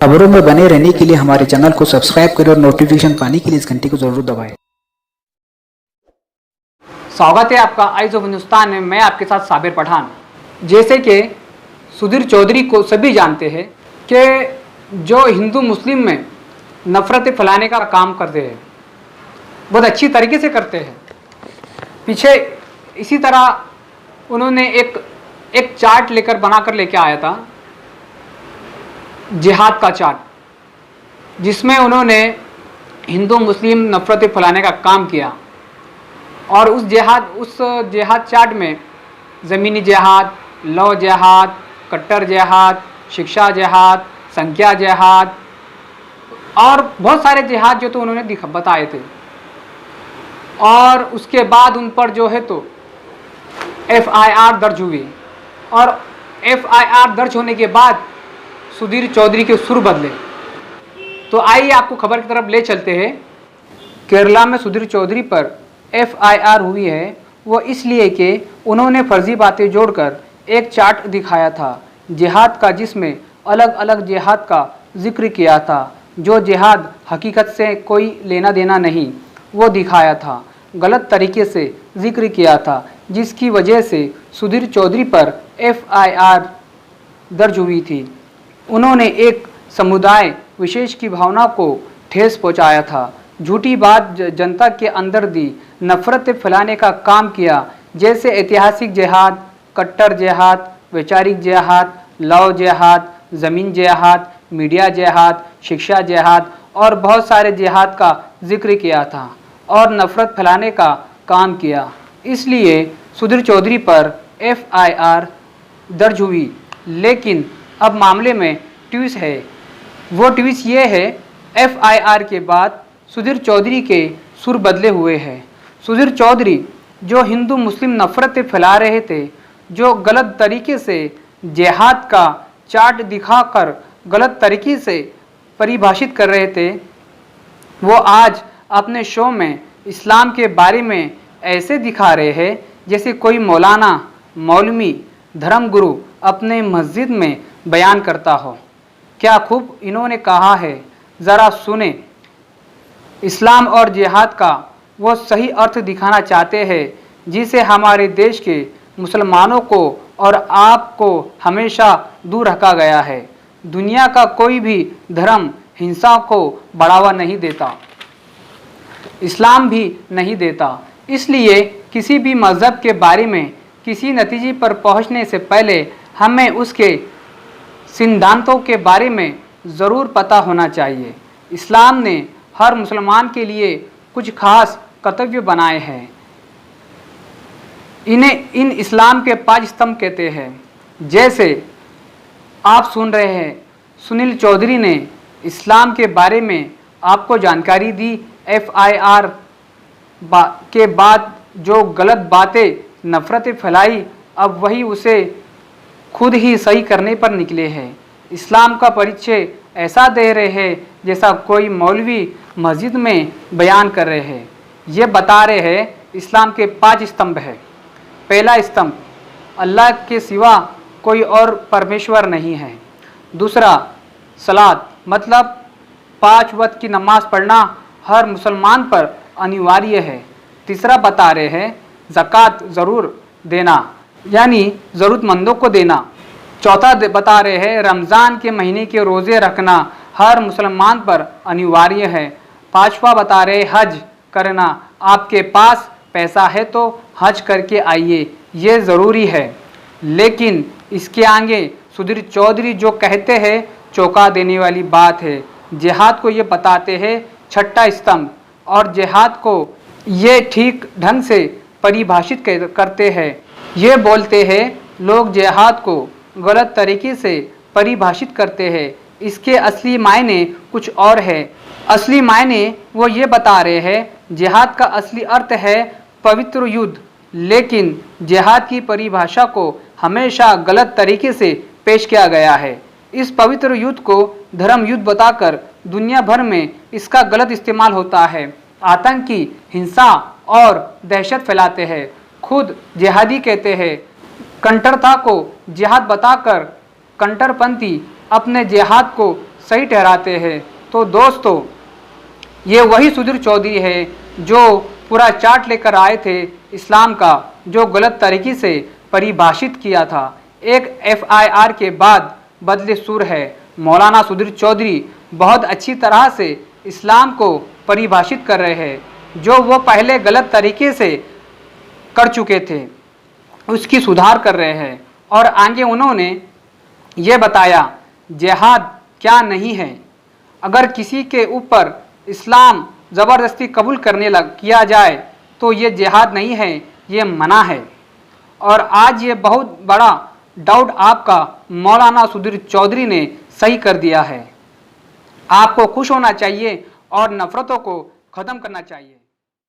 खबरों में बने रहने के लिए हमारे चैनल को सब्सक्राइब करें और नोटिफिकेशन पाने के लिए इस घंटी को जरूर दबाएं। स्वागत है आपका आइज ऑफ हिंदुस्तान में। मैं आपके साथ साबिर पठान। जैसे कि सुधीर चौधरी को सभी जानते हैं कि जो हिंदू मुस्लिम में नफरतें फैलाने का काम करते हैं, बहुत अच्छी तरीके से करते हैं। पीछे इसी तरह उन्होंने एक चार्ट बनाकर लेके आया था, जिहाद का चार्ट, जिसमें उन्होंने हिंदू मुस्लिम नफरतें फैलाने का काम किया। और उस जिहाद चार्ट में ज़मीनी जिहाद, लव जिहाद, कट्टर जिहाद, शिक्षा जिहाद, संख्या जिहाद और बहुत सारे जिहाद जो तो उन्होंने बताए थे। और उसके बाद उन पर जो है तो FIR दर्ज हुई। और FIR दर्ज होने के बाद सुधीर चौधरी के सुर बदले। तो आइए आपको खबर की तरफ ले चलते हैं। केरला में सुधीर चौधरी पर FIR हुई है, वो इसलिए कि उन्होंने फर्जी बातें जोड़कर एक चार्ट दिखाया था जिहाद का, जिसमें अलग अलग जिहाद का जिक्र किया था। जो जिहाद हकीकत से कोई लेना देना नहीं, वो दिखाया था, गलत तरीके से जिक्र किया था, जिसकी वजह से सुधीर चौधरी पर FIR दर्ज हुई थी। उन्होंने एक समुदाय विशेष की भावना को ठेस पहुंचाया था, झूठी बात जनता के अंदर दी, नफरत फैलाने का काम किया, जैसे ऐतिहासिक जिहाद, कट्टर जिहाद, वैचारिक जिहाद, लव जिहाद, ज़मीन जिहाद, मीडिया जिहाद, शिक्षा जिहाद और बहुत सारे जिहाद का जिक्र किया था और नफरत फैलाने का काम किया। इसलिए सुधीर चौधरी पर FIR दर्ज हुई। लेकिन अब मामले में ट्विस्ट है। वो ट्विस्ट ये है, FIR के बाद सुधीर चौधरी के सुर बदले हुए हैं। सुधीर चौधरी जो हिंदू मुस्लिम नफरतें फैला रहे थे, जो गलत तरीके से जिहाद का चार्ट दिखाकर गलत तरीके से परिभाषित कर रहे थे, वो आज अपने शो में इस्लाम के बारे में ऐसे दिखा रहे हैं जैसे कोई मौलाना, मौलवी, धर्मगुरु अपने मस्जिद में बयान करता हो। क्या खूब इन्होंने कहा है, ज़रा सुने। इस्लाम और जिहाद का वो सही अर्थ दिखाना चाहते हैं जिसे हमारे देश के मुसलमानों को और आपको हमेशा दूर रखा गया है। दुनिया का कोई भी धर्म हिंसा को बढ़ावा नहीं देता, इस्लाम भी नहीं देता। इसलिए किसी भी मज़हब के बारे में किसी नतीजे पर पहुंचने से पहले हमें उसके सिद्धांतों के बारे में ज़रूर पता होना चाहिए। इस्लाम ने हर मुसलमान के लिए कुछ खास कर्तव्य बनाए हैं। इन इस्लाम के 5 स्तंभ कहते हैं। जैसे आप सुन रहे हैं, सुनील चौधरी ने इस्लाम के बारे में आपको जानकारी दी। FIR के बाद जो गलत बातें, नफरतें फैलाई, अब वही उसे खुद ही सही करने पर निकले हैं। इस्लाम का परिचय ऐसा दे रहे हैं जैसा कोई मौलवी मस्जिद में बयान कर रहे हैं। ये बता रहे हैं इस्लाम के 5 स्तंभ है। पहला स्तंभ, अल्लाह के सिवा कोई और परमेश्वर नहीं है। दूसरा, सलात मतलब 5 वक्त की नमाज पढ़ना हर मुसलमान पर अनिवार्य है। तीसरा बता रहे हैं ज़कात ज़रूर देना, यानी ज़रूरतमंदों को देना। चौथा बता रहे हैं रमज़ान के महीने के रोज़े रखना हर मुसलमान पर अनिवार्य है। पांचवा बता रहे हज करना, आपके पास पैसा है तो हज करके आइए, ये ज़रूरी है। लेकिन इसके आगे सुधीर चौधरी जो कहते हैं चौंका देने वाली बात है। जिहाद को ये बताते हैं छठा स्तंभ, और जिहाद को ये ठीक ढंग से परिभाषित करते हैं। ये बोलते हैं लोग जिहाद को गलत तरीके से परिभाषित करते हैं, इसके असली मायने कुछ और है। असली मायने वो ये बता रहे हैं जिहाद का असली अर्थ है पवित्र युद्ध, लेकिन जिहाद की परिभाषा को हमेशा गलत तरीके से पेश किया गया है। इस पवित्र युद्ध को धर्म युद्ध बताकर दुनिया भर में इसका गलत इस्तेमाल होता है। आतंकी हिंसा और दहशत फैलाते हैं, खुद जिहादी कहते हैं। कट्टरता को जिहाद बताकर कट्टरपंथी अपने जिहाद को सही ठहराते हैं। तो दोस्तों, ये वही सुधीर चौधरी है जो पूरा चार्ट लेकर आए थे इस्लाम का, जो गलत तरीके से परिभाषित किया था। एक FIR के बाद बदले सुर है। मौलाना सुधीर चौधरी बहुत अच्छी तरह से इस्लाम को परिभाषित कर रहे हैं। जो वो पहले गलत तरीके से कर चुके थे उसकी सुधार कर रहे हैं। और आगे उन्होंने ये बताया जिहाद क्या नहीं है। अगर किसी के ऊपर इस्लाम ज़बरदस्ती कबूल किया जाए तो ये जिहाद नहीं है, ये मना है। और आज ये बहुत बड़ा डाउट आपका मौलाना सुधीर चौधरी ने सही कर दिया है। आपको खुश होना चाहिए और नफ़रतों को ख़त्म करना चाहिए।